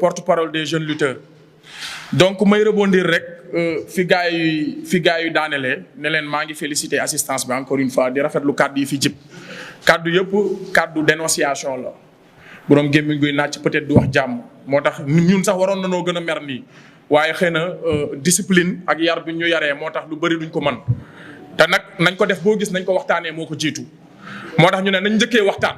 porte-parole des jeunes lutteurs donc may rebondir rek fi gars yi daanelee ne leen maa ngi féliciter assistance bi encore une fois di rafetlu kàddu yi fi jib kàddu yëpp kàddu dénonciation la borom gémmiñ guy naaj peut-être du wax jàmm moo tax ñun sax waroon na noo gën a mer nii waaye xëy na discipline ak yar bi ñu yaree moo tax lu bëri duñ ko mën te nag nañ ko def boo gis nañ ko waxtaanee moo ko jiitu moo tax ñu ne nañ njëkkee waxtaan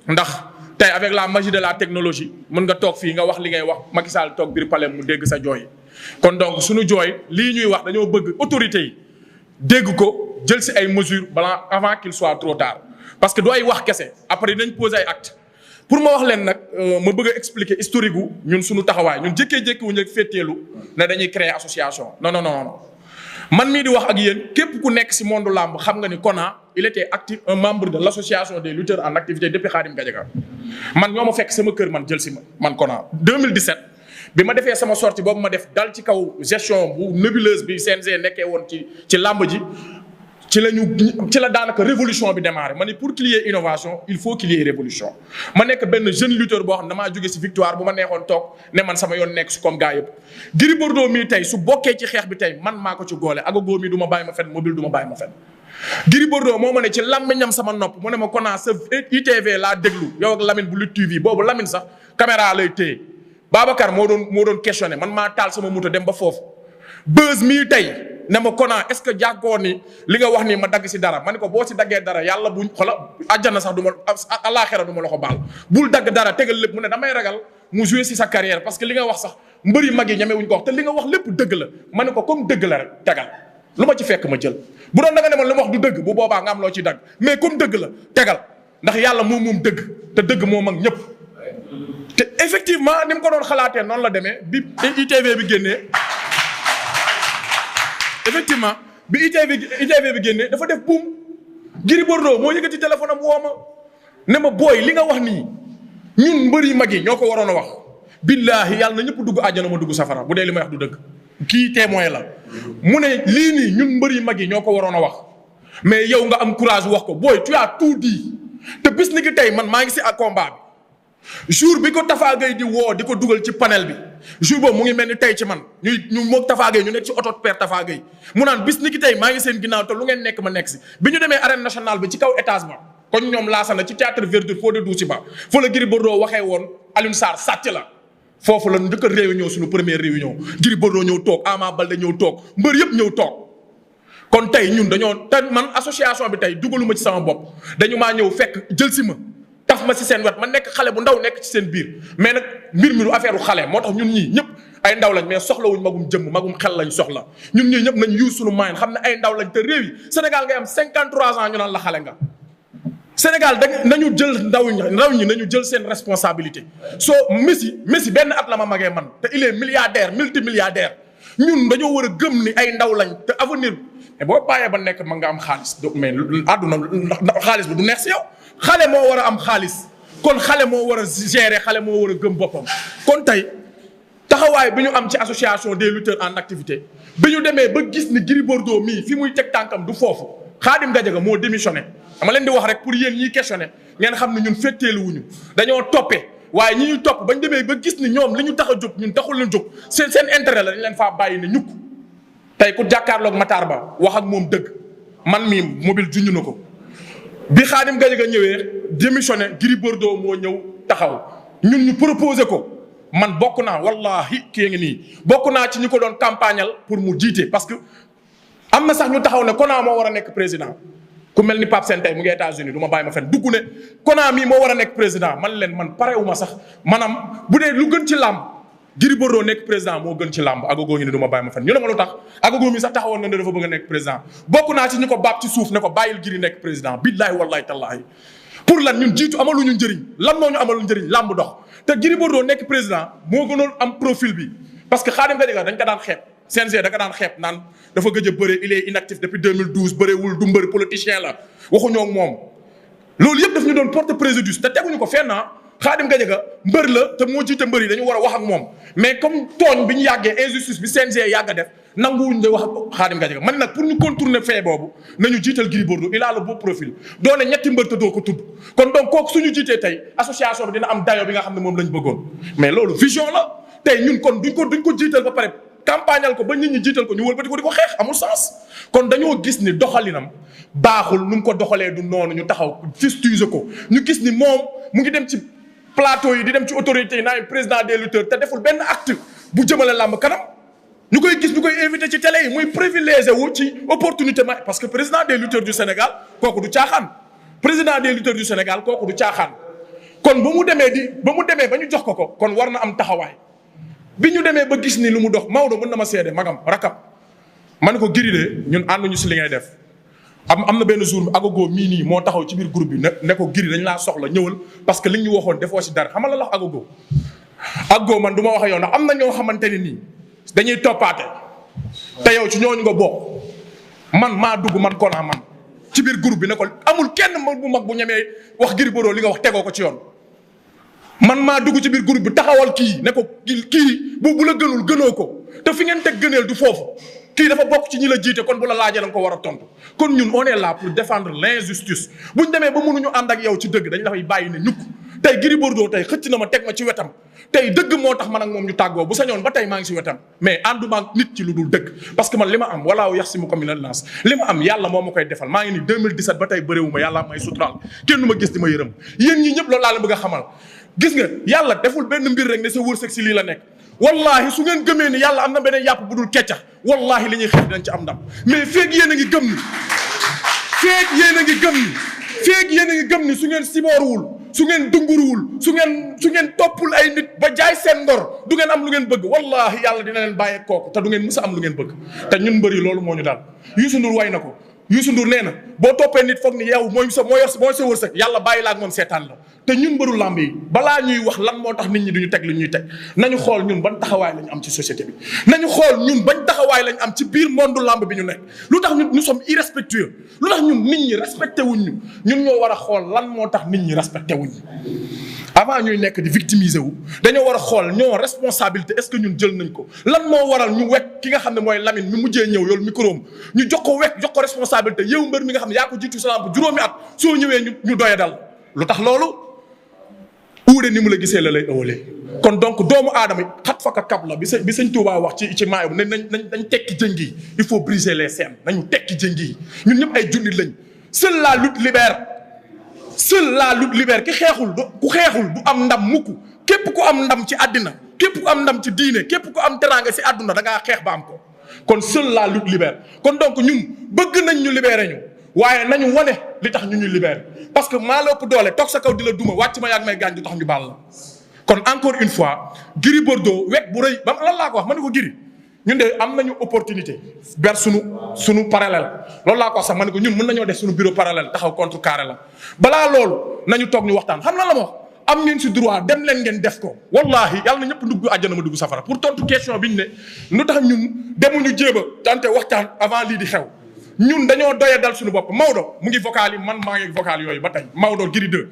ndax tey avec la magie de la technologie mën nga toog fii nga wax li ngay wax Macky Sall toog biir palais mu dégg sa jooy kon donc suñu jooy lii ñuy wax dañoo bëgg autorités yi dégg ko jël si ay mesures balaa avant qu'il soit trop tard parce que du ay wax kese après dinañ poser ay actes pour ma wax leen nag ma bëgg a expliquer historique gu ñun suñu taxawaay ñun jékkee-jékki wuñu rek féeteelu ne dañuy créer association non man mii di wax ak yéen képp ku nekk si monde làmb xam nga ni Kona il était actif un membre de l'association des lutteurs en activité depuis Khadim Gadiaga man ñoo ma fekk sama kër man jël si ma man Kona 2017 bi ma defee sama sortie boobu ma def dal ci kaw gestion bu nébuleuse bi CNG nekkee woon ci làmb ji ci la daanaka révolution bi démarré ma ni pour qu'il y ait innovation il faut qu'il y ait révolution ma nekk benn jeune lutteur boo xam ne damaa jóge si victoire bu ma neexoon toog ne man sama yoon nekk si comme gars yëpp Gris Bordeaux mii tey su bokkee ci xeex bi tey man maa ko ci góole Agogo mii du ma bàyyi ma fen mobile du ma bàyyi ma fen Gris Bordeaux moo ma ne ci làmmiñam sama nopp mu ne ma Kona sa ITV laa déglu yow ak Lamine bu Lutte TV boobu Lamine sax caméra lay téye Babacar moo doon questionné man maa taal sama moto dem ba foofu Beuz mii tey ne ma Kona est-ce que jàggoo ni li nga wax nii ma dagg si dara ma ne ko boo si daggee dara yàlla buñ xola àjjana sax du ma àllaaxira du ma la ko baal bul dagg dara tegal lépp mu ne damay ragal mu jouer si sa carrière parce que li nga wax sax mbëri mag yi ñemewuñ ko wax te li nga wax lépp dëgg la ma ne ko comme dëgg la rek tegal lu ma ci fekk ma jël bu doon da nga ne ma lu ma wax du dëgg bu boobaa nga am loo ci dagg mais comme dëgg la tegal ndax yàlla moom dëgg te dëgg moo mag ñëpp te effectivement ni mu ko doon xalaatee noonu la demee bi ITV bi génnee effectivement bi ITV bi génnee dafa def buum Gris Bordeaux moo yëkkati téléphone am woo ma ne ma booy li nga wax nii ñun mbër yi mag yi ñoo ko waroon a wax billaahi yàlla na ñëpp dugg àjjana ma dugg safara bu dee li may wax du dëgg kii témoin la mu ne lii nii ñun mbër yi mag yi ñoo ko waroon a wax mais yow nga am courage wax ko booy tu as tout dit te bis ni ki tey man maa ngi si ak combat bi jour bi ko Tafa Gueye di woo di ko dugal ci panel bi jour boobu mu ngi mel ni tey ci man ñu moog Tafa Gueye ñu nekk ci oto père Tafa Gueye mu naan bis ni ki tey maa ngi seen ginnaaw te lu ngeen nekk ma nekk si bi ñu demee arène nationale bi ci kaw étage ba kon ñoom laasana ci théâtre verdure foo de duusi ba fa la Gris Bordeaux waxee woon Alioune Sarr sàcc la foofu la njëkk a réunion suñu première réunion Gris Bordeaux ñëw toog Ama Baldé ñëw toog mbër yëpp ñëw toog kon tey ñun dañoo te man association bi tey dugaluma ci sama bopp dañu maa ñëw fekk jël si ma taf ma si seen wet ma nekk xale bu ndaw nekk ci seen biir mais nag mbir mi du affaire u xale moo tax ñun ñii ñëpp ay ndaw lañ mais soxlawuñ magum jëmm magum xel lañ soxla ñun ñii ñëpp nañ use suñu moyen xam ne ay ndaw lañ te réew yi Sénégal ngay am 53 ans ñu naan la xale nga Sénégal nañu jël ndaw ñi nañu jël seen responsabilité soo Messi benn at la ma magee man te il est milliardaire multimilliardaire ñun dañoo war a gëm ni ay ndaw lañ te avenir mais boo bàyyee ba nekk ma nga am xaalis mais àdduna xaalis bi du neex si yow xale moo war a am xaalis kon xale moo war a gérer xale moo war a gëm boppam kon tey taxawaay bi ñu am ci association des lutteurs en activité bi ñu demee ba gis ni Gris Bordeaux mii fi muy teg tànkam du foofu Khadim Gadiaga moo démissionné dama leen di wax rek pour yéen ñiy questionné ngeen xam ne ñun fetteelu wuñu dañoo toppee waaye ñi ñuy topp bañ demee ba gis ni ñoom li ñu tax a jóg ñun taxul leen jóg seen intérêt la dañ leen faa bàyyi ne ñukk tey ku jàkkaarloog Matar Ba wax ak moom dëgg man mii mobile junj na ko bi Khadim Gadiaga ñëwee démissionné Gris Bordeaux moo ñëw taxaw ñun ñu proposé ko man bokk naa wallahi kii ngi nii bokk naa ci ñi ko doon campagnal pour mu jiite parce que am na sax ñu taxaw ne Kona moo war a nekk président ku mel ni Pape Sène tey mu ngi États-Unis du ma bàyyi ma fen dugg ne Kona mii moo war a nekk président man leen man parewu ma sax maanaam bu dee lu gën ci làmb Gris Bordeaux nekk président moo gën ci làmb Agogo ñu ne du ma bàyyi ma fen ñu ne ma lu tax Agogo mi sax taxawoon na ne dafa bëgg a nekk président bokk naa ci ñu ko baab ci suuf ne ko bàyyil Gris nekk président billaahi wallahi tallaahi pour lan ñun jiitu amaluñu njëriñ lan moo ñu amalu njëriñ làmb dox te Gris Bordeaux nekk président moo gënoon am profil bi parce que Khadim Gadiaga dañ ko daan xeeb CNG da ko daan xeeb naan dafa gëj a bëre il est inactif depuis 2012 bëreewul du mbër politicien la waxuñoo ak moom loolu yëpp daf ñu doon porte préjudice te teguñu ko fenn Khadim Gadiaga mbër la te moo jiite mbër yi dañu war a wax ak moom mais comme tooñ bi ñu yàggee injustice bi CNG yàgg a def nanguwuñ de wax ak Khadim Gadiaga man nag pour ñu contourner fait boobu nañu jiital Gris Bordeaux il a le beau profil doone ñetti mbër te doo ko tudd kon donc kooku suñu jiitee tey association bi dina am dayo bi nga xam ne moom lañ bëggoon mais loolu vision la tey ñun kon duñ ko jiital ba pare campagnal ko ba nit ñi jiital ko ñu wëlbati ko di ko xeex amul sens kon dañoo gis ni doxalinam baaxul nu mu ko doxalee du noonu ñu taxaw fustiger ko ñu gis ni moom mu ngi dem ci plateau yi di dem ci autorités yi naan président des lutteurs te deful benn acte bu jëmale làmb kanam ñu koy gis ñu koy invité ci télé yi muy privilégié wu ci opportunité ma parce que président des lutteurs du Sénégal kooku du caaxaan président des lutteurs du Sénégal kooku du caaxaan kon ba mu demee ba ñu jox ko kon war na am taxawaay bi ñu demee ba gis ni lu mu dox Maodo mën na ma seede magam rakam ma ne ko Gris de ñun ànduñu si li ngay def am na benn jour Agogo mii nii moo taxaw ci biir groupe bi ne ko Gris dañ laa soxla ñëwal parce que li ñu waxoon defoo si dara xam nga la wax Agogo man du ma wax ak yow ndax am na ñoo xamante ne nii dañuy toppaate te yow ci ñooñu nga bokk man maa dugg man Kona man ci biir groupe bi ne ko amul kenn bu mag bu ñemee wax Gris Bordeaux li nga wax tegoo ko ci yoon. man maa dugg ci biir groupe bi taxawal kii ne ko kii bu la gënul gënoo ko te fi ngeen teg gëneel du foofu kii dafa bokk ci ñi la jiite kon bu la laajee da nga ko war a tontu kon ñun on est là pour défendre l'injustice bu ñu demee ba mënuñu ànd ak yow ci dëgg dañ dafay bàyyi ne ñukk tey Gris Bordeaux tey xëcc na ma teg ma ci wetam tey dëgg moo tax man ak moom ñu tàggoo bu sañoon ba tey maa ngi si wetam mais ànduma ak nit ci lu dul dëgg parce que man li ma am walaaw yaxsimuka mina naas li ma am yàlla moo ma koy defal maa ngi ni 2017 ba tey bëréewuma yàlla may suturaal kenn du ma gis di ma yërëm yéen ñi ñëpp loolu laa la bëgg a xamal gis nga yàlla deful benn mbir rek ne sa wërsëg si lii la nekk wallahi su ngeen gëmee ni yàlla am na beneen yàpp bu dul keccax wallahi li ñuy xeex dinañ ci am ndam mais feeg yéen a ngi gëm ni feeg yéen a ngi gëm ni su ngeen sibooruwul su ngeen dunguruwul su ngeen toppul ay nit ba jaay seen ngor du ngeen am lu ngeen bëgg wallahi yàlla dina leen bàyyee kooku te du ngeen mës a am lu ngeen bëgg te ñun mbëri loolu moo ñu daal Youssou Ndour way na ko Youssou Ndour nee na boo toppee nit foog ni yow mooy sa wërsëg yàlla bàyyi la ak moom seetaan la te ñun mbëru làmb yi balaa ñuy wax lan moo tax nit ñi duñu teg li ñuy teg nañu xool ñun ban taxawaay lañu am ci société bi nañu xool ñun bañ taxawaay lañu am ci biir monde làmb bi ñu nekk lu tax ñun nous sommes irrespectueux lu tax ñun nit ñi respecté wuñ ñu ñun ñoo war a xool lan moo tax nit ñi respecté wuñ ñu avant ñuy nekk di victimiser wu dañoo war a xool ñoo responsabilité est-ce que ñun jël nañ ko lan moo waral ñu wekk ki nga xam ne mooy Lamine mi mujjee ñëw yoolu micro ñu jox ko wekk jox ko responsabilité yow mbër mi nga xam ne yaa ko jiitu sa lamb juróomi at soo ñëwee ñu doye dal lu tax loolu uude ni mu la gisee la lay ëwalee kon donc doomu aadama xat faka kab la bi sëñ Touba wax ci maayo nañ tekki jëngi yi il faut briser les chaînes nañu tekki jëngi yi ñun ñëpp ay jullit lañ seule la lutte libère ki xeexul ku xeexul du am ndam mukk képp ku am ndam ci àddina képp ku am ndam ci diine képp ku am teraanga si àdduna da ngaa xeex ba am ko kon seule la lutte libère kon donc ñun bëgg nañ ñu libéré ñu waaye nañu wane li tax ñu ñuy libéré parce que maa la ëpp doole toog sa kaw di la duma wàcc ma yàgg may gaañ du tax ñu baal la kon encore une fois Gris Bordeaux wekk bu rëy ba lan laa ko wax ma ne ko Gris ñun de am nañu opportunité ber sunu parallèle loolu laa ko wax sax ma ne ko ñun mën nañoo def suñu bureau parallèle taxaw contre carré la balaa loolu nañu toog ñu waxtaan xam na la ma wax am ngeen si droit dem leen ngeen def ko wallahi yàlla na ñëpp dugg àjjana ma dugg safara pour tontu question bi ñu ne lu tax ñun demuñu jéem a tante waxtaan avant lii di xew ñun dañoo doye dal suñu bopp Maodo mu ngi vocal yi man maa ngi vocal yooyu ba tey Maodo Gris 2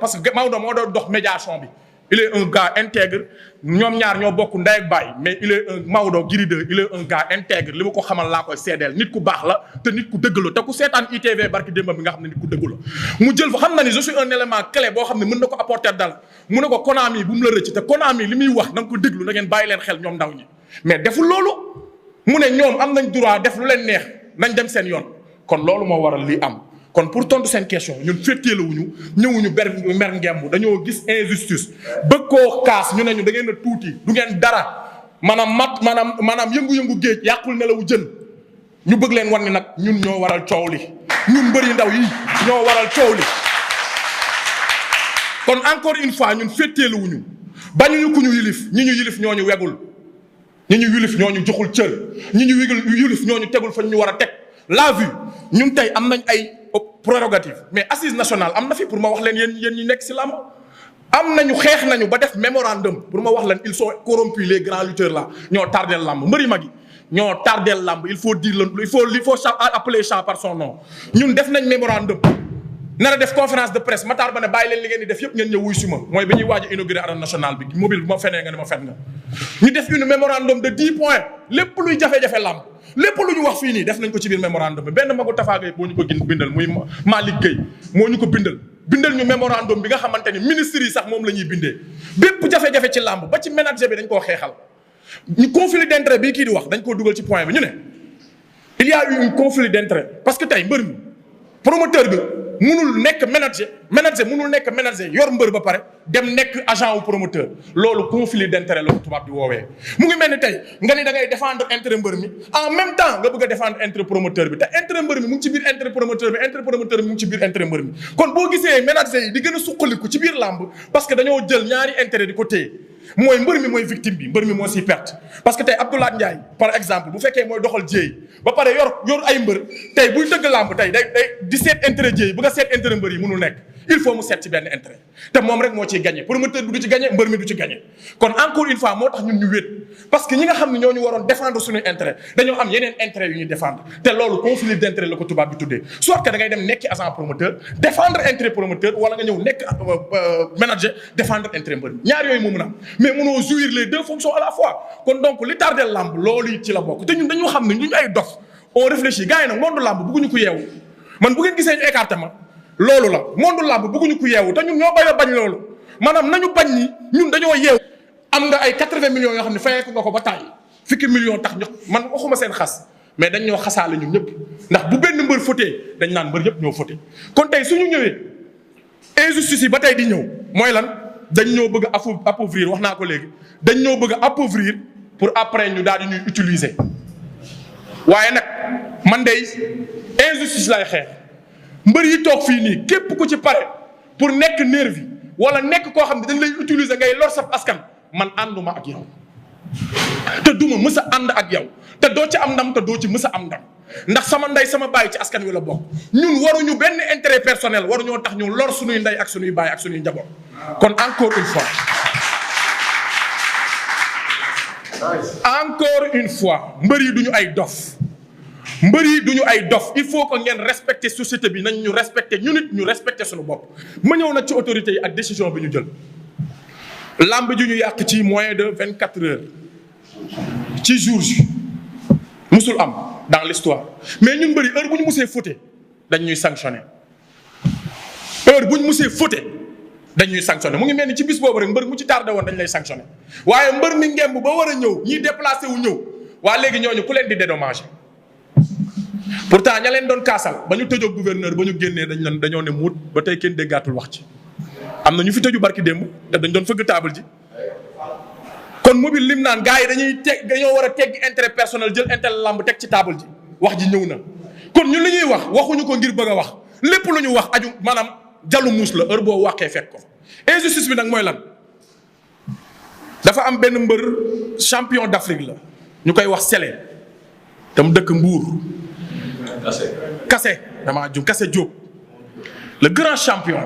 parce que Maodo moo doon dox médiation bi il est un gars intègre ñoom ñaar ñoo bokk ndey ak baay mais il est un Maodo Gris 2 il est un gars intègre li ma ko xamal laa koy seedeel nit ku baax la te nit ku dëgg la te ku seetaan ITV barki démb bi nga xam ne nit ku dëgg la mu jël fa xam na ni je suis un élément clé boo xam ne mën na ko apporter dal mu ne ko Konami bu mu la rëcc te Konami li muy wax na nga ko déglu na ngeen bàyyi leen xel ñoom ndaw ñi mais deful loolu mu ne ñoom am nañ droit def lu leen neex nañ dem seen yoon kon loolu moo waral lii am kon pour tontu seen question ñun féeteeluwuñu ñëwuñu mer ngemb dañoo gis injustice bëgg koo kaas ñu ne ñu da ngeen a tuuti du ngeen dara maanaam yëngu-yëngu géej yàqul nelawu jën ñu bëgg leen wan ni nag ñun ñoo waral coow li ñun mbëri ndaw yi ñoo waral coow li kon encore une fois ñun féeteeluwuñu bañuñu ku ñu yilif ñi ñu yilif ñoo ñu wegul ñi ñu yilif ñoo ñu joxul cër ñi ñu yilif ñoo ñu tegul fa ñu war a teg la vue ñun tey am nañ ay prérogative mais assise nationale am na fi pour ma wax leen yéen ñi nekk si làmb am nañu xeex nañu ba def mémorandum pour ma wax leen ils sont corrompus les grands lutteurs là ñoo tardeel làmb mbëri mag yi ñoo tardeel làmb il faut dire il faut appeler chat par son nom ñun def nañ mémorandum nar a def conférence de presse Matar Ba ne bàyyi leen li ngeen di def yëpp ngeen ñëw wuy si ma mooy bi ñuy waaj a inauguré arène nationale bi mobile bu ma fenee nga ne ma fen nga. ñu def une mémorandum de 10 points lépp luy jafe-jafe làmb lépp lu ñu wax fii nii def nañ ko ci biir mémorandum bi benn magu Tafa Gueye moo ñu ko bindal muy Malick Gueye moo ñu ko bindal ñu mémorandum bi nga xamante ni ministres yi sax moom la ñuy bindee bépp jafe-jafe ci làmb ba ci manager bi dañ koo xeexal ñu conflit d'intérêt bii kii di wax dañ koo dugal ci point bi ñu ne il y a eu un conflit d'intérêt parce que tey mbër mi promoteur bi munul nekk manager munul nekk manager yor mbër ba pare dem nekk agent wu promoteur loolu conflit d'intérêt la ko tubaab di woowee. mu ngi mel ni tey nga ni da ngay défendre intérêt mbër mi en même temps nga bëgg a défendre intérêt promoteur bi te intérêt mbër mi mu ngi ci biir intérêt promoteur bi intérêt promoteur bi mu ngi ci biir intérêt mbër mi kon boo gisee manager yi di gën a suqaliku ci biir làmb parce que dañoo jël ñaari intérêt di ko téye mooy mbër mi mooy victime bi mbër mi moo siy perte parce que tey Abdoulaye Ndiaye par exemple bu fekkee mooy doxal jéey ba pare yor ay mbër tey buy tëgg làmb tey day di seet intérêt jéey bu nga seet intérêt mbër yi mënul nekk il faut mu seet ci benn intérêt te moom rek moo ciy gagné promoteur bi du ci gagné mbër mi du ci gagné kon encore une fois moo tax ñun ñu wéet parce que ñi nga xam ne ñoo ñu waroon défendre suñuy intérêt dañoo am yeneen intérêt yu ñuy défendre te loolu conflit d'intérêt la ko tubaab bi tuddee soit que da ngay dem nekki agent promoteur défendre intérêt promoteur wala nga ñëw nekk manager défendre intérêt mbër mi ñaar yooyu moo mën a am mais mënoo jouir les deux fonctions à la fois kon donc li tardé lamb loolu it ci la bokk te ñun dañoo xam ne ñu ay dof on réfléchit gars yi nag monde lamb bëgguñu ko yeewu man bu ngeen gisee ñu écarté ma loolu la monde lamb bëgguñu ko yeewu te ñun ñoo bañ loolu maanaam nañu bañ ni ñun dañoo yeewu am nga ay 80 millions yoo xam ne fayeeku nga ko ba tàyyi fukki millions tax ñu man waxuma seen xas mais dañ ñoo xasaale ñun ñëpp ndax bu benn mbër fauté dañ naan mbër yëpp ñoo fauté kon tey suñu ñëwee injustice yi ba tey di ñëw mooy lan dañ ñoo bëgg a appauvrir wax naa ko léegi dañ ñoo bëgg a appauvrir pour après ñu daal di ñuy utiliser waaye nag man de injustice lay xeex mbër yi toog fii nii képp ku ci pare pour nekk nervi wala nekk koo xam ne dañ lay utiliser ngay lor sa askan man ànduma ak yow te duma mës a ànd ak yow te doo ci am ndam te doo ci mës a am ndam ndax sama ndey sama baay ci askan wi la bokk ñun waruñu benn intérêt personnel waruñoo tax ñu lor suñuy ndey ak suñuy baay ak suñuy njaboot kon encore une fois mbër yi duñu ay dof mbër yi duñu ay dof il faut que ngeen respecter société bi nañ ñu respecter ñu nit ñu respecter suñu bopp ma ñëw nag ci autorités yi ak décision bi ñu jël lamb ji ñu yàq ci moins de 24 heures ci jour ji musul am dans l'histoire mais ñun mbëri heure bu ñu musee fauté dañ ñuy sanctionné heure bu ñu musee fauté dañ ñuy sanctionné mu ngi mel ni ci bis boobu rek mbër mu ci tardé woon dañ lay sanctionné waaye mbër mi ngemb ba war a ñëw ñiy déplacé wu ñëw waa léegi ñooñu ku leen di dédommagé pourtant ña leen doon kaasal ba ñu tëjoog gouverneur ba ñu génnee dañoo ne muut ba tey kenn déggaatul wax ci am na ñu fi tëju barki démb te dañ doon fëgg table ji kon mobile lim naan gars yi dañoo war a tegg intérêt personnel jël intérêt lamb teg ci table ji wax ji ñëw na kon ñun li ñuy wax waxuñu ko ngir bëgg a wax lépp lu ñu wax aju maanaam jallu muus la heure boo waxee fekk ko injustice bi nag mooy lan dafa am benn mbër champion d'Afrique la ñu koy wax Sélé te mu dëkk Mbour Kassé damaa jum Kassé Diop le grand champion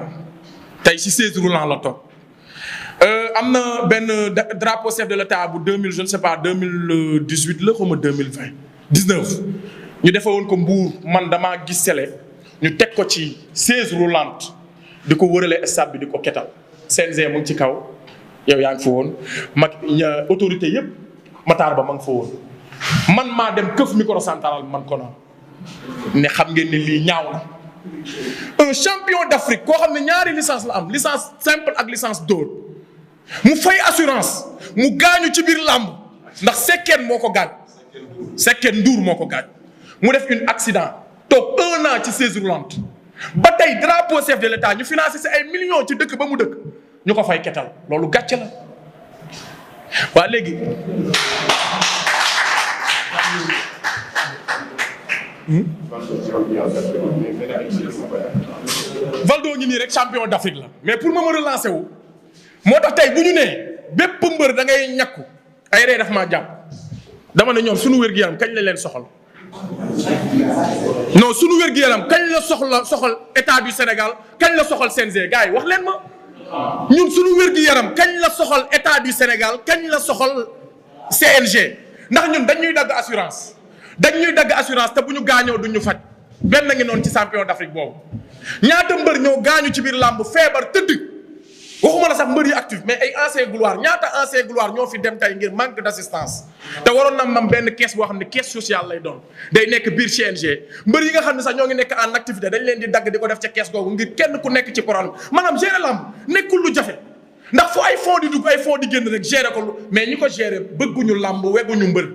tey ci 16 roulant la toog am na benn drapeau chef de l'État bu 2000 je ne sais pas 2018 la xaw ma 19 ñu defee woon ko Mbour man damaa gis Sélé ñu teg ko ci 16 roulante di ko wërale stade bi di ko ketal CNG mu ngi ci kaw yow yaa ngi fa woon mag autorité yëpp Matar Ba ma ngi fa woon man maa dem këf micro central man ko naan ne xam ngeen ne lii ñaaw na un champion d'Afrique koo xam ne ñaari licence la am licence simple ak licence d'or mu fay assurance mu gaañu ci biir làmb ndax sekkeen moo ko gaañ sekkeen nduur moo ko gaañ mu def une accident toog 1 an ci 16 roulante ba tey drapeau chef de l'État ñu financé si ay millions ci dëkk ba mu dëkk ñu ko fay ketal loolu gàcce la waa léegi Valdo ngi nii rek champion d'Afrique la mais pour ma relancer wu moo tax tey bu ñu nee bépp mbër da ngay ñàkku ay ree daf maa jàpp dama ne ñoom suñu wér-gu-yaram kañ la leen soxal non suñu wér-gu-yaram kañ la soxal état du Sénégal kañ la soxal CNG gars yi wax leen ma ñun suñu wér-gu-yaram kañ la soxal état du Sénégal kañ la soxal CNG ndax ñun dañuy dagg assurance te bu ñu gaañoo duñ ñu faj benn ngi noonu ci champion d'Afrique boobu ñaata mbër ñoo gaañu ci biir làmb feebar tëdd waxuma la sax mbër yi actif mais ay ancien gloire ñaata ancien gloire ñoo fi dem tey ngir manque d'assistance te waroon na mam benn caisse boo xam ne caisse sociale lay doon day nekk biir CNG mbër yi nga xam ne sax ñoo ngi nekk en activité dañ leen di dagg di ko def ca caisse googu ngir kenn ku nekk ci problème maanaam gérer lamb nekkul lu jafe ndax fu ay fonds di dugg ay fonds di génn rek gérer ko mais ñi ko gérer bëgguñu lamb wegguñu mbër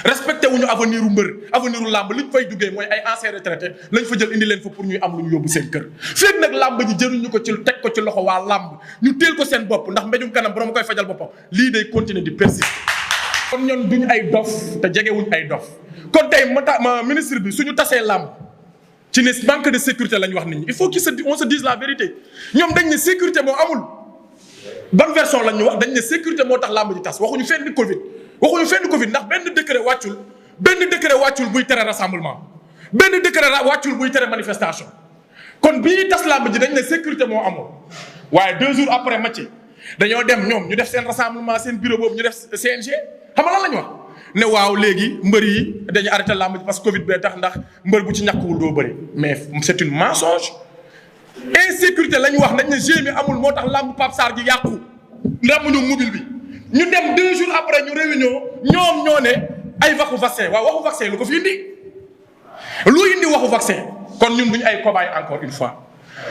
respecté wuñu avenir u mbër avenir u làmb li ñu fay duggee mooy ay anciens retraités lañ fa jël indi leen fa pour ñuy am lu ñu yóbbu seen kër fekk nag làmb ji jëruñu ko ci teg ko ci loxo waa làmb ñu teel ko seen bopp ndax mbéjum kanam borom koy fajal boppam lii day continuer di persister. kon ñoon duñu ay dof te jegewuñ ay dof kon tey ma ministre bi suñu tasee làmb ci ne manque de sécurité lañ wax nit ñi il faut qu'on se dise la vérité ñoom dañ ne sécurité moo amul ban version lañ ñu wax dañ ne sécurité moo tax làmb ji tas waxuñu fenn Covid waxuñu fenn Covid ndax benn décret wàccul buy tere rassemblement benn décret wàccul buy tere manifestation kon bi ñuy tas làmb ji dañ ne sécurité moo amoon waaye 2 jours après match dañoo dem ñoom ñu def seen rassemblement seen bureau boobu ñu def CNG xam nga lan la ñu wax ne waaw léegi mbër yi dañu arrêté làmb ji parce que Covid bee tax ndax mbër bu ci ñàkkuwul doo bëri mais c'est une mensonge insécurité la ñu wax nañ ne jeu mi amul moo tax làmb Pape Sarr ji yàqu ndamuñu mobile bi ñu dem 2 jours après ñu réunion ñoom ñoo ne ay waxu vaccin waaw waxu vaccin lu ko fi indi lu indi waxu vaccin kon ñun duñu ay cobaye encore une fois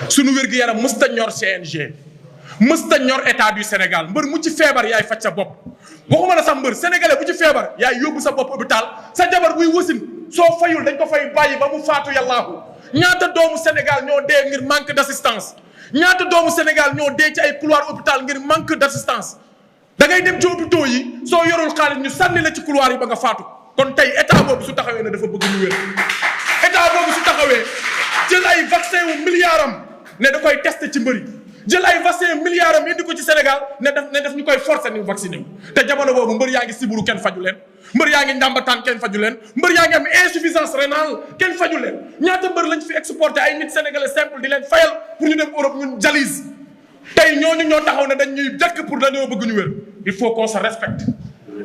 suñu wér-gu-yaram mësta ñor CNG mësta ñor état du Sénégal mbër mu ci feebar yaay faj sa bopp waxuma la sax mbër sénégalais bu ci feebar yaay yóbbu sa bopp hôpital sa jabar buy wasin soo fayul dañ ko fay bàyyi ba mu faatu yàllaahu ñaata doomu Sénégal ñoo dee ngir manque d'assistance ñaata doomu Sénégal ñoo dee ci ay couloir hôpital ngir manque d'assistance da ngay dem ci hôpitaux yi soo yorul xaalis ñu sànni la ci couloir yi ba nga faatu kon tey état boobu su taxawee ne dafa bëgg ñu wér état boobu su taxawee jël ay vaccin wu milliardam ne da koy testé ci mbëri jël ay vaccin milliardam indi ko ci Sénégal ne daf ñu koy forcer ni vacciné wu te jamono boobu mbër yaa ngi siburu kenn faju leen mbër yaa ngi njàmbataan kenn faju leen mbër yaa ngi am insuffisance rénale kenn faju leen ñaata mbër lañ fi exporté ay nit sénégalais simple di leen fayal pour ñu dem Europe ñun dialyse tey ñooñu ñoo taxaw ne dañ ñuy jàkk pour dañoo bëgg ñu wér il faut qu'on se respecte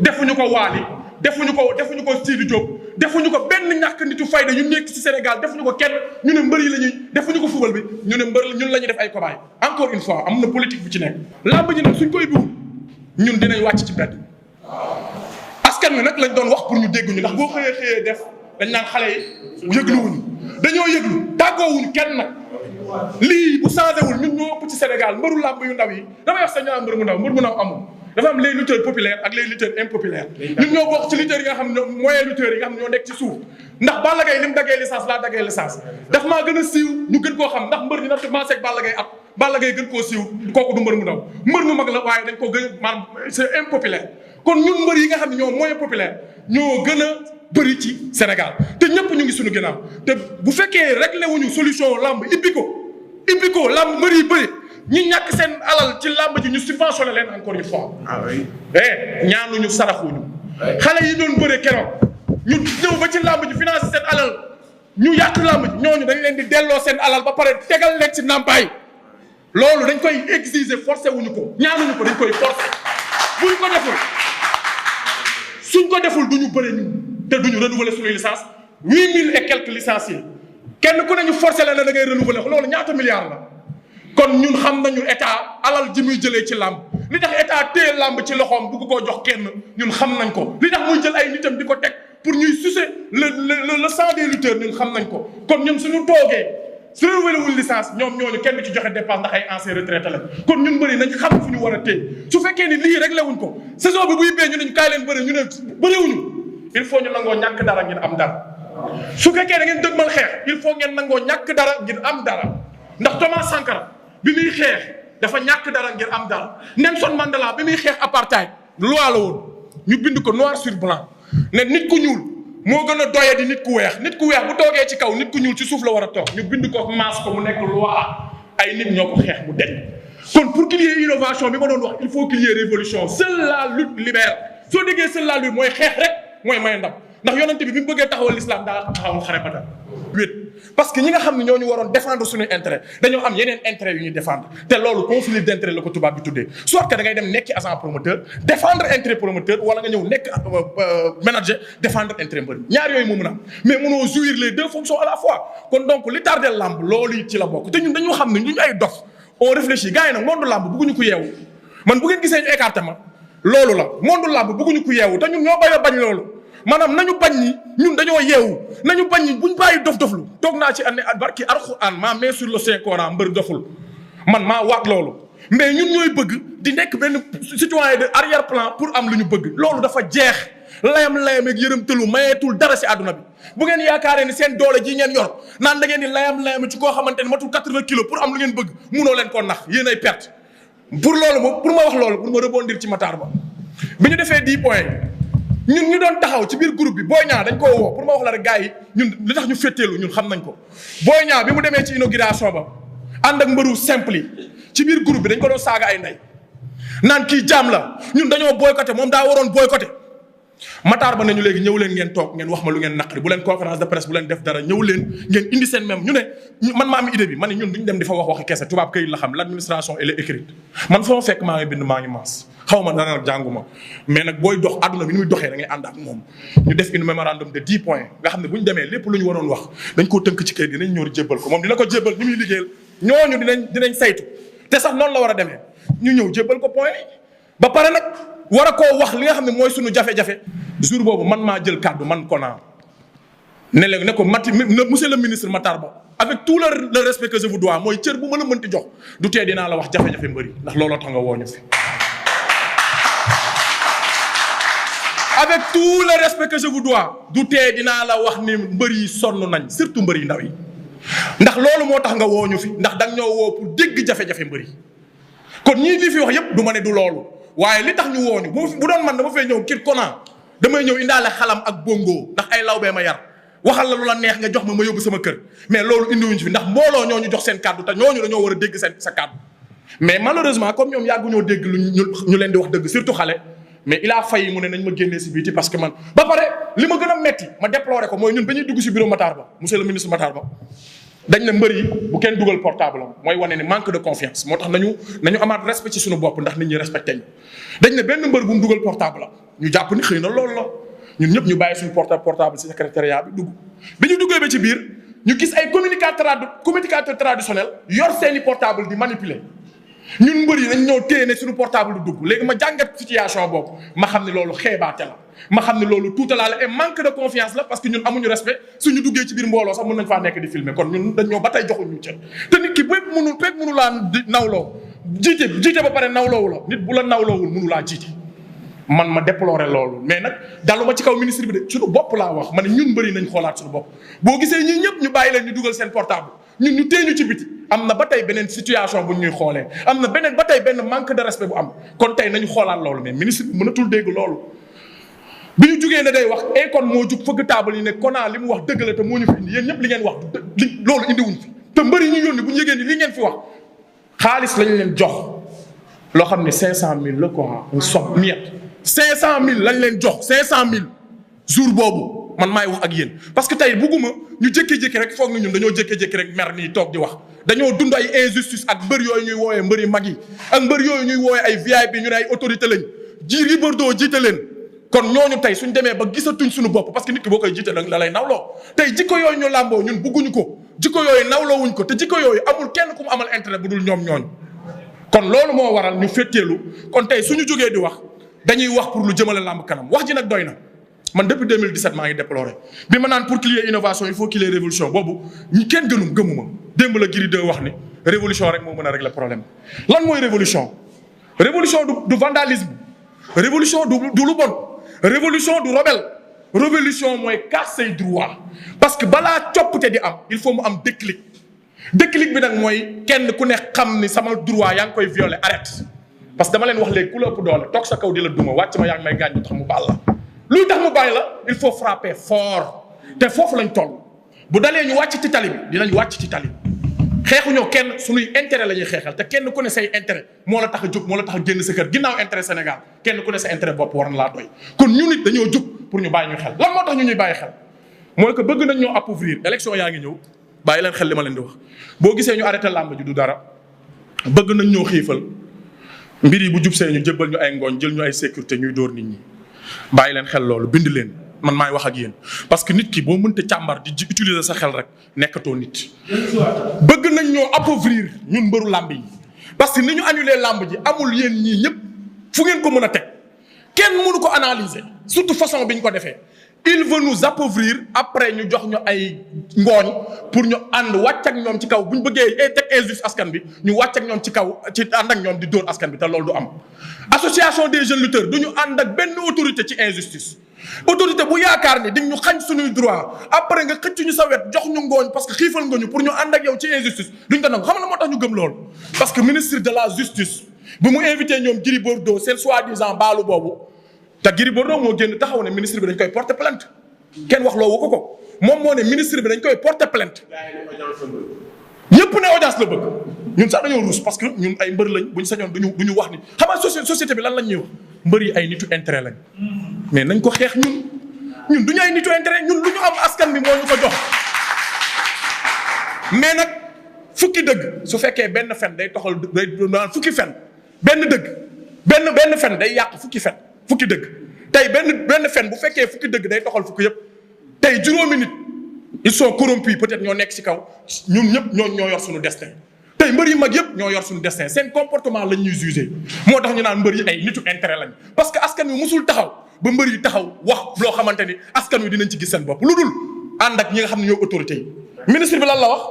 defuñu ko Waly defuñu ko Sidi Diop defuñu ko benn ñàkk nitu fayda ñu nekk ci Sénégal defuñu ko kenn ñu ne mbër yi la ñuy defuñu ko fubal bi ñu ne mbër ñun la ñuy def ay cobaye encore une fois am na politique bu ci nekk làmb ji nag suñ koy dugg ñun dinañ wàcc ci mbedd askan wi nag lañ doon wax pour ñu dégg ñu ndax boo xëyee def dañ naan xale yi yëgluwuñu dañoo yëglu tàggoowuñu kenn nag lii bu changé wul ñun ñoo ëpp ci Sénégal mbëru làmb yu ndaw yi damay wax sa ñaa mbër mu ndaw amul dafa am les lutteurs populaires ak les lutteurs impopulaires ñun ñoo bokk ci lutteurs yi nga xam ne moyen lutteurs yi nga xam ne ñoo nekk ci suuf ndax Balla Gaye li mu daggee licence laa daggee licence daf maa gën a siiw ñu gën koo xam ndax mbër dina commencé ak Balla Gaye at Balla Gaye gën koo siiw kooku du mbër mu ndaw mbër mu mag la waaye dañ ko gën a maanaam c'est impopulaire kon ñun mbër yi nga xam ne ñoo moyen populaire ñoo gën a bëri ci Sénégal te ñëpp ñu ngi suñu ginnaaw te bu fekkee réglé wuñu solution lamb ibbi ko lamb mbër yi bëri ñi ñàkk seen alal ci lamb ji ñu subventionné leen encore une fois. ah oui. ñaanuñu saraxuñu. xale yi doon bëre keroog ñu ñëw ba ci lamb ji financé seen alal ñu yàq lamb ji ñooñu dañ leen di delloo seen alal ba pare tegal leen ci ndàmpaay loolu dañ koy exiger forcé wuñu ko ñaanuñu ko dañ koy forcé buñ ko deful suñ ko deful duñu bëre ñun te duñu renouveler suñuy licence 8000 et quelques licenciés kenn ku ne ñu forcé la ne da ngay renouveler loolu ñaata milliards la. kon ñun xam nañu état alal ji muy jëlee ci làmb li tax état téye làmb ci loxoom bugg koo jox kenn ñun xam nañ ko li tax muy jël ay nitam di ko teg pour ñuy sucer le sang des lutteurs ñun xam nañ ko kon ñun suñu toogee su renouvelé wul licence ñoom ñooñu kenn du ci joxe dépense ndax ay anciens retraités la kon ñun bëri nañ xam fu ñu war a téye su fekkee ni lii réglé wuñ ko saison bi buy bee ñu ne ñu kaay leen bëri ñu ne bëriwuñu il faut ñu nangoo ñàkk dara ngir am dara su fekkee da ngeen dëgmal xeex il faut ngeen nangoo ñàkk dara ngir am dara ndax Thomas Sankara bi muy xeex dafa ñàkk dara ngir am dara Nelson Mandela bi muy xeex apartheid loi la woon ñu bind ko noir sur blanc ne nit ku ñuul moo gën a doye di nit ku weex bu toogee ci kaw nit ku ñuul ci suuf la war a toog ñu bind ko maas ko mu nekk loi ay nit ñoo ko xeex mu deñ kon pour qu'il y ait innovation bi ma doon wax il faut qu'il y ait révolution seule la lutte libère soo déggee seule la lutte mooy xeex rek mooy may ndam ndax yonente bi mu bëggee taxawal l'islam daa taxawal xare Badar wét parce que ñi nga xam ne ñoo ñu waroon défendre suñu intérêt dañoo am yeneen intérêt yu ñuy défendre te loolu conflit d'intérêt la ko tubaab bi tuddee soit que da ngay dem nekki agent promoteur défendre intérêt promoteur wala nga ñëw nekk manager défendre intérêt mbër ñaar yooyu moo mën a am mais mënoo jouir les deux fonctions à la fois kon donc li tardé lamb loolu it ci la bokk te ñun dañoo xam ne ñu ay dof on réfléchit gars yi nag monde lamb bëgguñu ko yeewu man bu ngeen gisee ñu écarté ma loolu la monde lamb bëgguñu ko yeewu te ñun ñoo bañ loolu maanaam nañu bañ ni ñun dañoo yeewu nañu bañ ni buñ bàyyi dof-doflu toog naa ci année barki alxuraan maa main sur le Saint Coran mbër doful man maa waat loolu mais ñun ñooy bëgg di nekk benn citoyen de arrière plan pour am lu ñu bëgg loolu dafa jeex layam ak yërëm tëlu mayeetul dara si àdduna bi bu ngeen yaakaaree ni seen doole ji ngeen yor naan da ngeen di layam ci koo xamante ni matul 80 kilos pour am lu ngeen bëgg munoo leen koo nax yéen ay perte pour loolu moom pour ma wax loolu pour ma rebondir ci Matar Ba bi ñu defee 10 points ñun ñu doon taxaw ci biir groupe bi Boy Niang dañ koo woo pour ma wax la rek gars yi ñun li tax ñu fétteelu ñun xam nañ ko Boy Niang bi mu demee ci inauguration ba ànd ak mbëru simple yi ci biir groupe bi dañ ko doon saaga ay ndey naan kii jaam la ñun dañoo boycotté moom daa waroon boycotté Matar Ba nañu léegi ñëw leen ngeen toog ngeen wax ma lu ngeen naqari bu leen conférence de presse bu leen def dara ñëw leen ngeen indi seen même ñu ne man maa am idée bi ma ne ñun duñ dem di fa wax waxi kese tubaab këyit la xam l'administration elle est écrite man fa ma fekk maa ngi bind maa ngi maas xaw ma dara nag jànguma mais nag booy dox àdduna bi ni muy doxee da ngay ànd ak moom ñu def une mémorandum de 10 points nga xam ne bu ñu demee lépp lu ñu waroon wax dañ koo tënk ci këyit dinañ ñëw jébbal ko moom dina ko jébbal ni muy liggéeyal ñooñu dinañ saytu te sax noonu la war a demee ñu ñëw jébbal ko point ba pare nag war a koo wax li nga xam ne mooy suñu jafe-jafe jour boobu man maa jël kàddu man Kona ne léegi ne ko monsieur le ministre Matar Ba avec tout le respect que je vous dois mooy cër bu ma la mënti jox du tee dinaa la wax jafe-jafe mbëri ndax looloo tax nga woo ñu fi. avec tout le respect que je vous dois du tee dinaa la wax ni mbër yi sonn nañ surtout mbër yi ndaw yi ndax loolu moo tax nga woo ñu fi ndax danga ñoo woo pour dégg jafe-jafe mbër yi kon ñii li fi wax yépp du ma ne du loolu waaye li tax ñu woo ñu bu doon man dama fay ñëw kii Kona damay ñëw indaale xalam ak bongo ndax ay lawbee ma yar waxal la lu la neex nga jox ma yóbbu sama kër mais loolu indiwuñ fi ndax mbooloo ñoo ñu jox seen kàddu te ñooñu dañoo war a dégg sa kàddu mais malheureusement comme ñoom yàgguñoo dégg ñu leen di wax dëgg surtout xale mais il a failli mu ne nañ ma génnee si biti parce que man ba pare li ma gën a metti ma déploré ko mooy ñun ba ñuy dugg si bureau Matar Ba monsieur le ministre Matar Ba dañ ne mbër yi bu kenn dugal portable am mooy wane ne manque de confiance moo tax nañu amaat respect ci suñu bopp ndax nit ñi respecté ñu dañ ne benn mbër bu mu dugal portable am ñu jàpp ni xëy na loolu la ñun ñëpp ñu bàyyi suñu portable ci secrétariat bi dugg bi ñu duggee ba ci biir ñu gis ay communicateur traditionnel yor seeni portable di manipuler ñun mbër yi dañ ñëw téye ne suñu portable du dugg léegi ma jàngat situation boobu ma xam ne loolu xeebaate la ma xam ne loolu tuutalaa la et manque de confiance la parce que ñun amuñu respect suñu duggee ci biir mbooloo sax mën nañ faa nekk di filmer kon ñun dañ ñoo ba tey joxuñu cër te nit ki bépp mënu laa nawloo jiite ba pare nawloowu la nit bu la nawloowul mënu laa jiite man ma déplorer loolu mais nag daluma ci kaw ministre bi de suñu bopp laa wax ma ne ñun mbëri nañ xoolaat suñu bopp boo gisee ñii ñëpp ñu bàyyi leen ñu dugal seen portable ñun ñu téye ñu ci biti am na ba tey beneen situation bu ñuy xoolee am na beneen ba tey benn manque de respect bu am kon tey nañu xoolaat loolu mais ministre bi mënatul dégg loolu bi ñu jugee ne day wax kon moo jug fëgg taabal yi ne Kona li mu wax dëgg la te moo ñu fi indi yéen ñëpp li ngeen wax loolu indiwuñ fi te mbëri ñu yónni bu ñu yëgee ni li ngeen fi wax xaalis lañ leen jox loo xam ne 500000 la quoi une somme miette 500000 lañ leen jox 500000 jour boobu man maay wax ak yéen parce que tey bugguma ñu jékki-jékki rek foog na ñun dañoo jékki-jékki rek mer nii toog di wax dañoo dund ay injustice ak mbër yooyu ñuy woowee mbëri mag yi ak mbër yooyu ñuy woowee ay VIP ñu ne ay autorité lañ Gris Bordeaux jiite leen kon ñooñu tey suñ demee ba gisatuñ suñu bopp parce que nit ki boo koy jiite da lay nawloo tey jikko yooyu ñu làmboo ñun bugguñu ko jikko yooyu nawloowuñ ko te jikko yooyu amul kenn ku mu amal intérêt bu dul ñoom ñooñu kon loolu moo waral ñu fétteelu kon tey suñu jógee di wax dañuy wax pour lu jëmale làmb kanam wax ji nag doy na man depuis 2017 maa ngi déploré bi ma naan pour qu'il y ait innovation il faut qu'il y ait révolution boobu ñu kenn gëmuma démb la Gris 2 wax ni révolution rek moo mën a régler problème lan mooy révolution du vandalisme révolution du lu bon révolution du rebelle révolution mooy casse say droit parce que balaa coppite di am il faut mu am déclic bi nag mooy kenn ku ne xam ni sama droit yaa ngi koy violer arrête parce que dama leen wax léegi ku la ëpp doole toog sa kaw di la duma wàcc ma yaa ngi may gaañ lu tax mu baal la luy tax mu bàyyi la il faut frapper fort te foofu lañ toll bu dalee ñu wàcc ci tali bi dinañ wàcc ci tali xeexuñoo kenn suñuy intérêt la ñuy xeexal te kenn ku ne say intérêt moo la tax a jóg moo la tax a génn sa kër ginnaaw intérêt Sénégal kenn ku ne sa intérêt bopp war na laa doy kon ñu nit dañoo jóg pour ñu bàyyi ñu xel lan moo tax ñu ñuy bàyyi xel mooy que bëgg nañ ñoo appauvrir élection yaa ngi ñëw bàyyi leen xel li ma leen di wax boo gisee ñu arrêté làmb ji du dara bëgg nañ ñoo xiifal mbir yi bu jub see ñu jëbbal ñu ay ngooñ jël ñu ay sécurité ñuy dóor nit ñi bàyyi leen xel loolu bind leen man maay wax ak yéen parce que nit ki boo mënta càmbar di utiliser sa xel rek nekkatoo nit. bëgg nañ ñoo appauvrir ñun mbëru làmb yi parce que ni ñu annulé làmb ji amul yéen ñii ñëpp fu ngeen ko mën a teg kenn mënu ko analyser surtout façon bi ñu ko defee. il veut nous appauvrir après ñu jox ñu ay ngooñ pour ñu ànd wàcc ak ñoom ci kaw bu ñu bëggee teg injustice askan bi ñu wàcc ak ñoom ci kaw ci ànd ak ñoom di dóor askan bi te loolu du am. association des jeunes lutteurs du ñu ànd ak benn autorité ci injustice autorité bu yaakaar ni di ñu xañ suñuy droit après nga xëcc ñu sa wet jox ñu ngooñ parce que xiifal nga ñu pour ñu ànd ak yow ci injustice duñ ko nangu xam na moo tax ñu gëm loolu. parce que ministre de la justice bu mu invité ñoom Gris Bordeaux seen soi-disant baalu boobu. te Gris Bordeaux moo génn taxaw ne ministre bi dañ koy porter plainte kenn wax loo ko moom moo ne ministre bi dañ koy porter plainte ñëpp ne audience la bëgg ñun sax dañoo ruus parce que ñun ay mbër lañ buñ sañoon duñu wax ni xam nga société bi lan lañ ñuy wax mbër yi ay nitu intérêt lañ mais nañ ko xeex ñun duñu ay nitu intérêt ñun lu ñu am askan bi moo ñu ko jox mais nag fukki dëgg su fekkee benn fen day toxal day naan fukki fen benn dëgg benn fen day yàq fukki fen fukki dëgg tey benn fen bu fekkee fukki dëgg day toxal fukki yëpp tey juróomi nit ils sont corrompus peut-être ñoo nekk ci kaw ñun ñëpp ñoo yor suñu destin tey mbër yi mag yëpp ñoo yor suñu destin seen comportement lañ ñuy jugé moo tax ñu naan mbër yi ay nitu intérêt lañ parce que askan wi musul taxaw ba mbër yi taxaw wax loo xamante ni askan wi dinañ ci gis seen bopp lu dul ànd ak ñi nga xam ne ñoo autorité yi. ministre bi lan la wax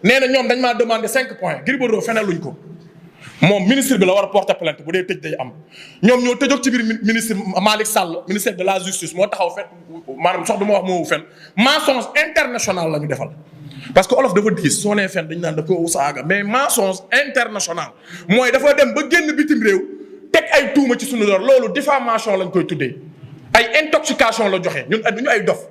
nee na ñoom dañ maa demandé 5 points Gris Bordeaux feneluñ ko. moom ministre bi la war a porter plainte bu dee tëj day am ñoom ñoo tëjoog ci biir ministre Malick Sall ministère de la justice moo taxaw fen maanaam sox du ma wax moo fen mensonge international la ñu defal. parce que olof dafa diis soo nee fen dañu naan da ko saaga mais mensonge international mooy dafa dem ba génn bitim réew teg ay tuuma ci suñu door loolu diffamation lañ koy tuddee ay intoxication la joxe ñun duñu ay dof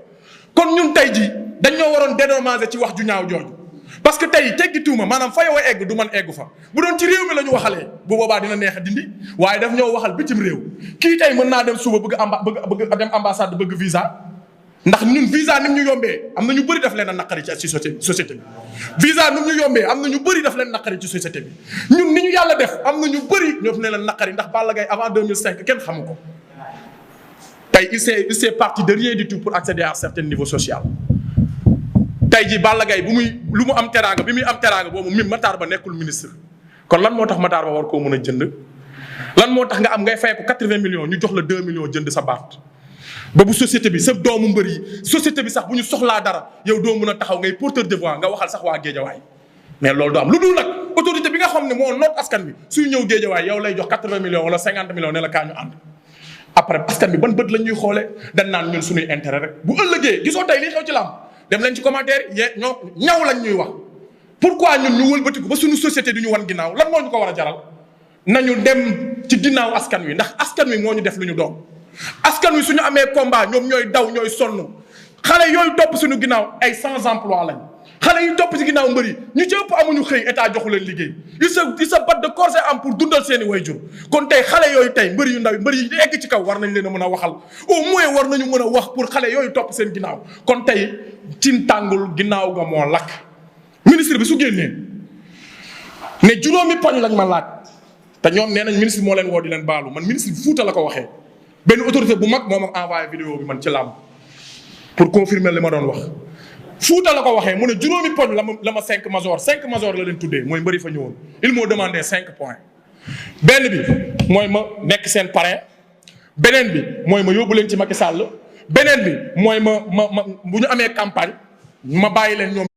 kon ñun tey jii dañ ñoo waroon dédommager ci wax ju ñaaw jooju. parce que tey teggi tuuma maanaam fa yow a egg du man eggu fa bu doon ci réew mi la ñu waxalee bu boobaa dina neex a dindi waaye daf ñoo waxal bitim réew kii tey mën naa dem suba bëgg dem ambassade bëgg visa ndax ñun visa ni mu ñu yombee am na ñu bëri daf leen a naqari ci société bi. visa ni mu ñu yombee am na ñu bëri daf leen naqari ci société bi ñun ni ñu yàlla def am na ñu bëri ñoo fi ne leen naqari ndax Balla Gaye avant 2005 kenn xamu ko tey il s'est parti de rien du tout pour accéder à un certain niveau social. tey jii Balla Gaye lu mu am teraanga bi muy am teraanga boobu Matar Ba nekkul ministre kon lan moo tax Matar Ba war koo mën a jënd lan moo tax nga am ngay fay ko 80 millions ñu jox la 2 millions jënd sa baat ba bu société bi sa doomu mbër yi société bi sax bu ñu soxlaa dara yow doo mën a taxaw ngay porteur de voix nga waxal sax waa Géejawaay mais loolu du am lu dul nag autorité bi nga xam ne moo noot askan bi suy ñëw Géejawaay yow lay jox 80 millions wala 50 millions ne la kaa ñu ànd après askan bi ban bët la ñuy xoolee dañ naan ñun suñuy intérêt rek bu ëllëgee gisoo tey lii xew ci làmb dem leen ci commentaire ñoo ñaw lañ ñuy wax pourquoi ñun ñu wëlbatiku ba suñu société du ñu wan ginnaaw lan moo ñu ko war a jaral nañu dem ci ginnaaw askan wi ndax askan wi moo ñu def lu ñu doon askan wi suñu amee combat ñoom ñooy daw ñooy sonn xale yooyu topp suñu ginnaaw ay sans emploi lañ xale yi topp ci ginnaaw mbër yi ñu ci ëpp amuñu xëy état joxu leen liggéey il se bat de corps et âme pour dundal seeni wayjur kon tey xale yooyu tey mbër yu ndaw yi mbër yi egg ci kaw war nañ leen a mën a waxal au moins war nañu mën a wax pour xale yooyu topp seen ginnaaw kon tey cin tàngul ginnaaw ga moo lakk ministre bi su génnee ne juróomi poñ lañ ma laaj te ñoom nee nañ ministre moo leen woo di leen baalu man ministre bi Fuuta la ko waxee benn autorité bu mag moo ma envoyé vidéo bi man ci làmb pour confirmer li ma doon wax Fuuta la ko waxee mu ne juróomi poñ la ma 5 major la leen tuddee mooy mbëri fa ñëwoon ils m'ont demandé 5 points benn bi mooy ma nekk seen parrain beneen bi mooy ma yóbbu leen ci Macky Sall beneen bi mooy ma bu ñu amee campagne ma bàyyi leen ñoom